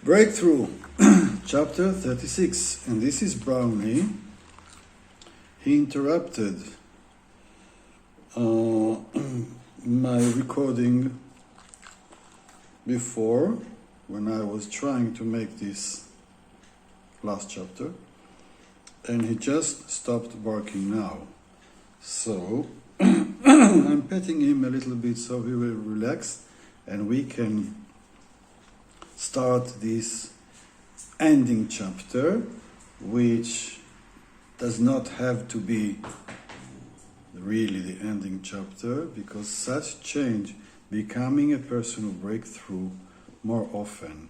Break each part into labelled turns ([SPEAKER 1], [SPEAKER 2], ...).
[SPEAKER 1] Breakthrough, chapter 36, and this is Brownie. He interrupted my recording before when I was trying to make this last chapter, and he just stopped barking now. So I'm petting him a little bit so he will relax and we can start this ending chapter, which does not have to be really the ending chapter, because such change, becoming a person who breaks through more often,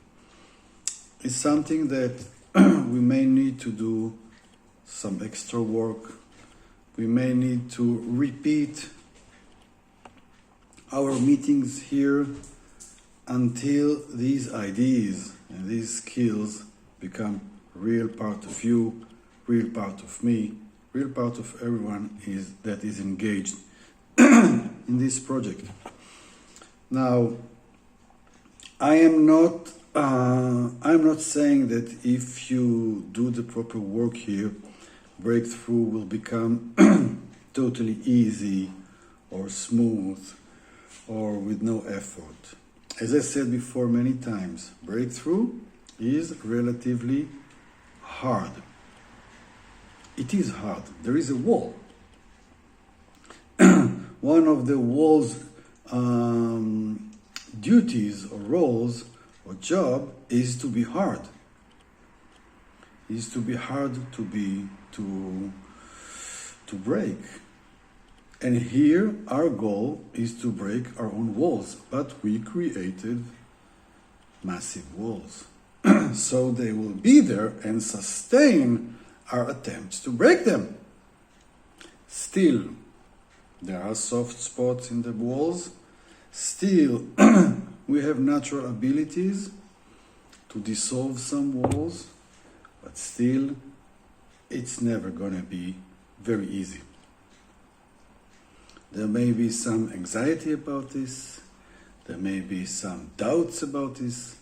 [SPEAKER 1] is something that we may need to do some extra work. We may need to repeat our meetings here until these ideas and these skills become real part of you, real part of me, real part of everyone that is engaged in this project. Now, I'm not saying that if you do the proper work here, breakthrough will become totally easy or smooth or with no effort. As I said before many times, breakthrough is relatively hard. It is hard. There is a wall. One of the wall's duties or roles or job is to be hard. Is to be hard to break. And here our goal is to break our own walls, but we created massive walls. So they will be there and sustain our attempts to break them. Still, there are soft spots in the walls. Still, we have natural abilities to dissolve some walls, but still, it's never going to be very easy. There may be some anxiety about this. There may be some doubts about this.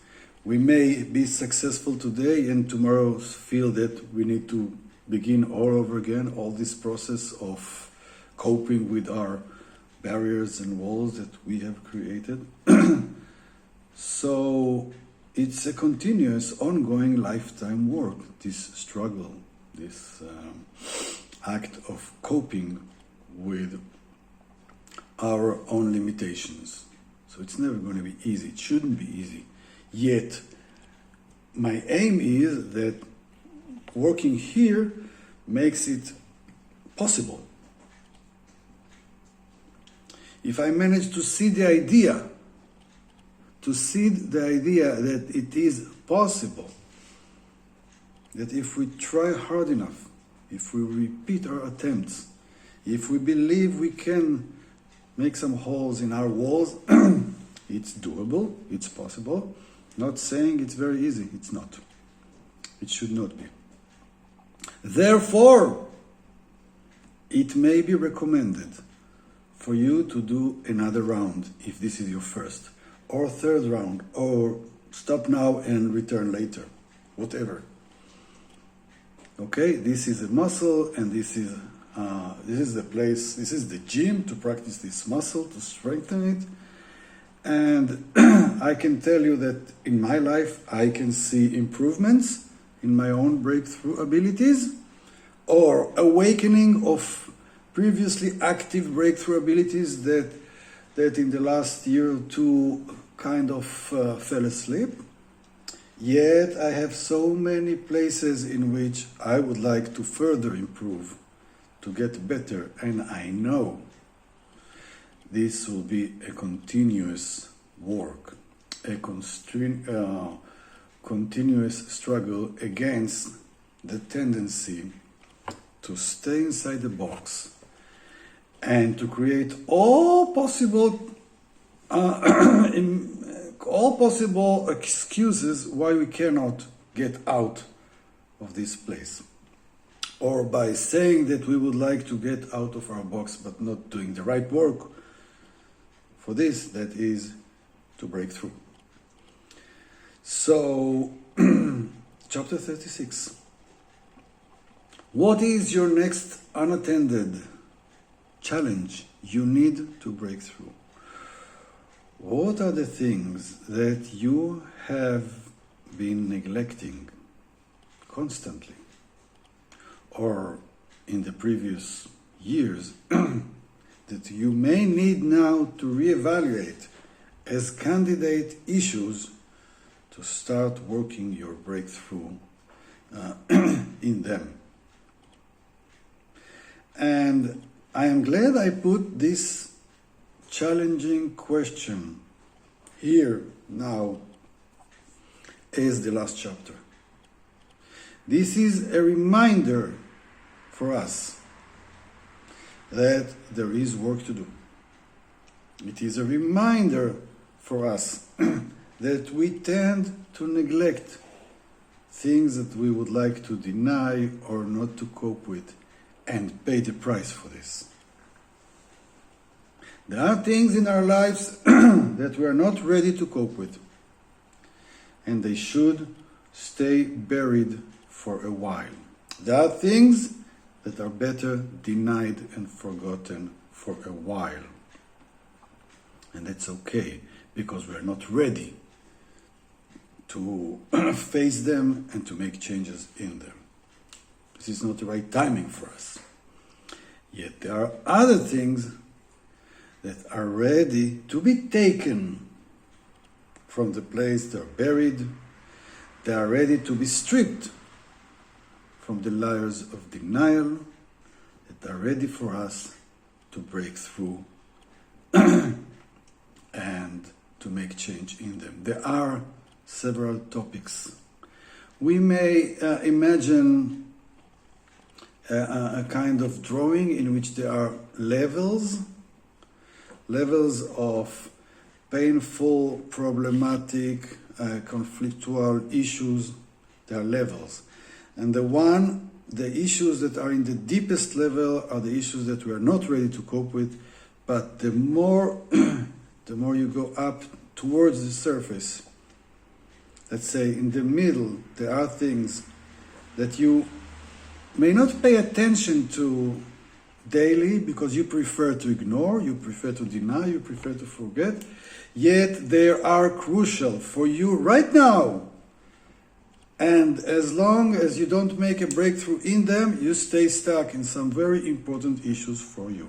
[SPEAKER 1] We may be successful today and tomorrow feel that we need to begin all over again, all this process of coping with our barriers and walls that we have created. So it's a continuous, ongoing lifetime work, this struggle, this act of coping with our own limitations. So it's never going to be easy. It shouldn't be easy. Yet, my aim is that working here makes it possible. If I manage to see the idea that it is possible, that if we try hard enough, if we repeat our attempts, if we believe we can make some holes in our walls, it's doable, it's possible. Not saying it's very easy, it's not. It should not be. Therefore, it may be recommended for you to do another round if this is your first, or third round, or stop now and return later, whatever. Okay, this is a muscle, and this is the place, this is the gym to practice this muscle, to strengthen it. And I can tell you that in my life, I can see improvements in my own breakthrough abilities, or awakening of previously active breakthrough abilities that in the last year or two kind of fell asleep. Yet I have so many places in which I would like to further improve, to get better, and I know this will be a continuous work, a continuous struggle against the tendency to stay inside the box and to create all possible excuses why we cannot get out of this place. Or by saying that we would like to get out of our box but not doing the right work for this, that is to break through. So, chapter 36. What is your next unattended challenge you need to break through? What are the things that you have been neglecting constantly, or in the previous years, that you may need now to reevaluate as candidate issues to start working your breakthrough in them? And I am glad I put this challenging question here now as the last chapter. This is a reminder for us that there is work to do. It is a reminder for us that we tend to neglect things that we would like to deny or not to cope with, and pay the price for this. There are things in our lives that we are not ready to cope with, and they should stay buried for a while. There are things that are better denied and forgotten for a while. And that's okay, because we're not ready to face them and to make changes in them. This is not the right timing for us. Yet there are other things that are ready to be taken from the place they're buried. They are ready to be stripped from the layers of denial, that are ready for us to break through and to make change in them. There are several topics. We may imagine a kind of drawing in which there are levels of painful, problematic, conflictual issues. There are levels. And the issues that are in the deepest level are the issues that we are not ready to cope with. But the more you go up towards the surface, let's say in the middle, there are things that you may not pay attention to daily because you prefer to ignore, you prefer to deny, you prefer to forget, yet they are crucial for you right now. And as long as you don't make a breakthrough in them, you stay stuck in some very important issues for you.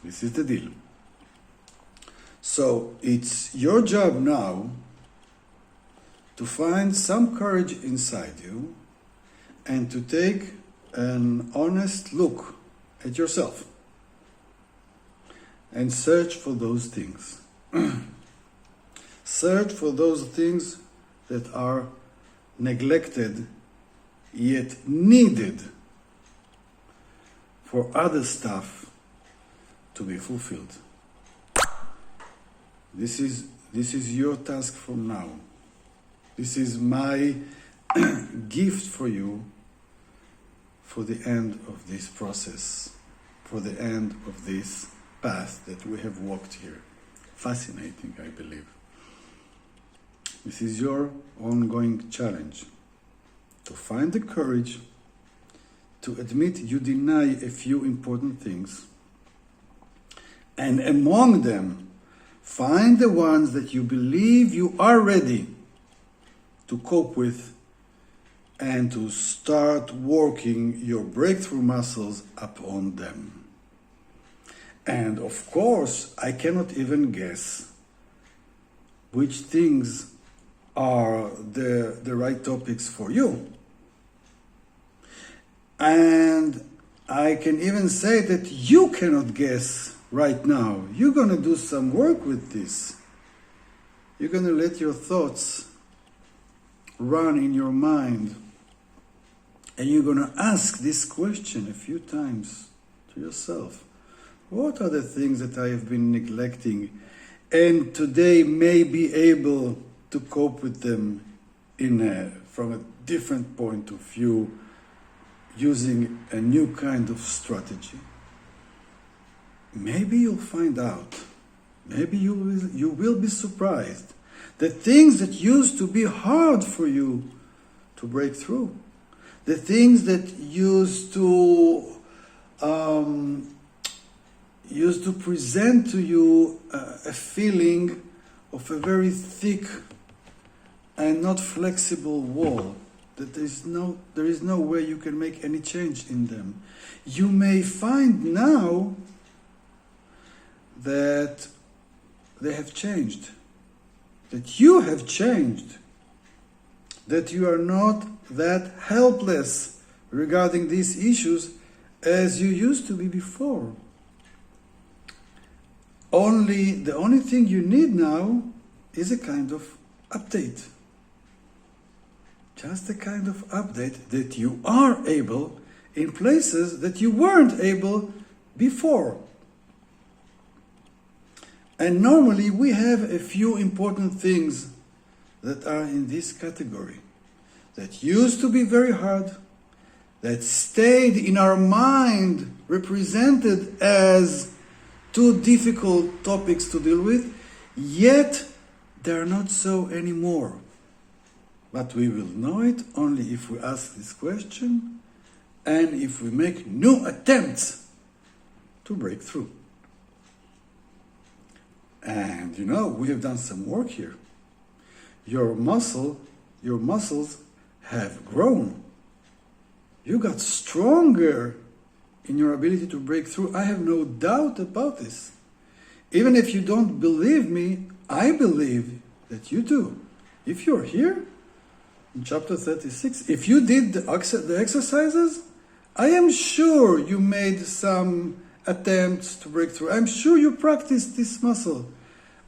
[SPEAKER 1] This is the deal. So it's your job now to find some courage inside you and to take an honest look at yourself and search for those things. Search for those things that are neglected yet needed for other stuff to be fulfilled. This is your task from now. This is my gift for you for the end of this process, for the end of this path that we have walked here. Fascinating, I believe. This is your ongoing challenge, to find the courage to admit you deny a few important things, and among them, find the ones that you believe you are ready to cope with and to start working your breakthrough muscles upon them. And of course, I cannot even guess which things are the right topics for you. And I can even say that you cannot guess right now. You're going to do some work with this. You're going to let your thoughts run in your mind. And you're going to ask this question a few times to yourself. What are the things that I have been neglecting and today may be able to cope with them from a different point of view, using a new kind of strategy? Maybe you'll find out. Maybe you will be surprised The things that used to be hard for you to break through. The things that used to present to you a feeling of a very thick and not flexible wall, that there is no way you can make any change in them. You may find now that they have changed, that you have changed, that you are not that helpless regarding these issues as you used to be before. The only thing you need now is a kind of update. Just a kind of update that you are able in places that you weren't able before. And normally we have a few important things that are in this category, that used to be very hard, that stayed in our mind represented as too difficult topics to deal with, yet they're not so anymore. But we will know it only if we ask this question and if we make new attempts to break through. And we have done some work here. Your muscles have grown. You got stronger in your ability to break through. I have no doubt about this. Even if you don't believe me, I believe that you do. If you're here, in chapter 36, if you did the exercises, I am sure you made some attempts to break through. I'm sure you practiced this muscle.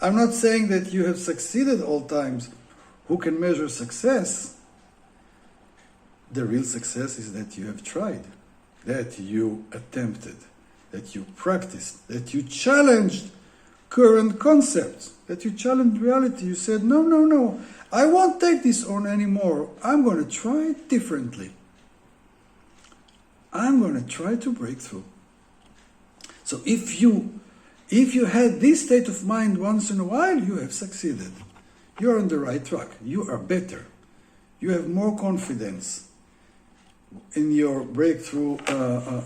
[SPEAKER 1] I'm not saying that you have succeeded all times. Who can measure success? The real success is that you have tried, that you attempted, that you practiced, that you challenged current concepts, that you challenged reality. You said, no, I won't take this on anymore. I'm going to try it differently. I'm going to try to break through. So if you had this state of mind once in a while, you have succeeded. You're on the right track. You are better. You have more confidence in your breakthrough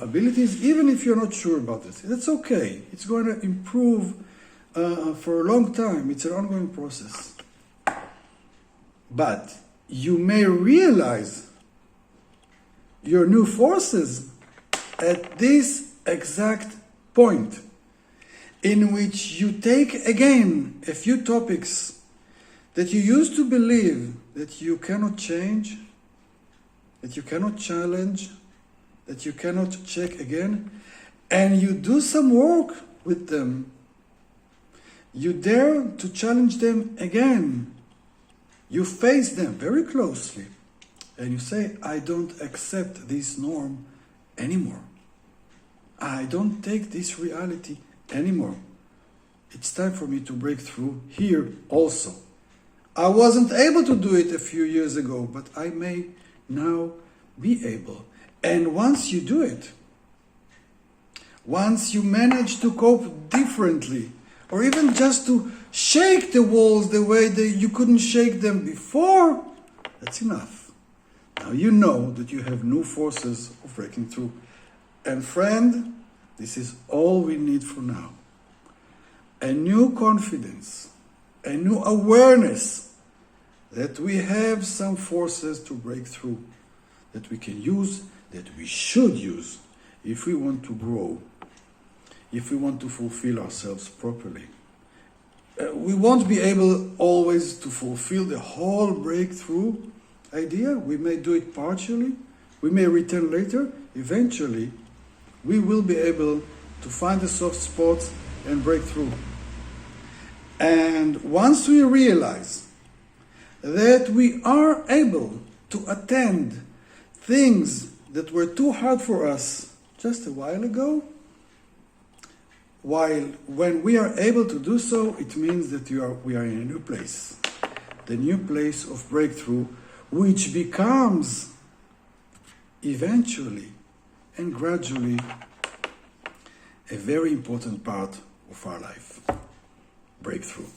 [SPEAKER 1] abilities, even if you're not sure about this. That's okay. It's going to improve for a long time. It's an ongoing process. But you may realize your new forces at this exact point, in which you take again a few topics that you used to believe that you cannot change, that you cannot challenge, that you cannot check again, and you do some work with them. You dare to challenge them again. You face them very closely, and you say, I don't accept this norm anymore. I don't take this reality anymore. It's time for me to break through here also. I wasn't able to do it a few years ago, but I may now be able. And once you do it, once you manage to cope differently, or even just to shake the walls the way that you couldn't shake them before, that's enough. Now you know that you have new forces of breaking through. And friend, this is all we need for now. A new confidence, a new awareness that we have some forces to break through, that we can use, that we should use, if we want to grow, if we want to fulfill ourselves properly. We won't be able always to fulfill the whole breakthrough idea. We may do it partially. We may return later. Eventually, we will be able to find the soft spots and break through. And once we realize that we are able to attend things that were too hard for us just a while ago, when we are able to do so, it means that we are in a new place. The new place of breakthrough, which becomes eventually and gradually a very important part of our life. Breakthrough.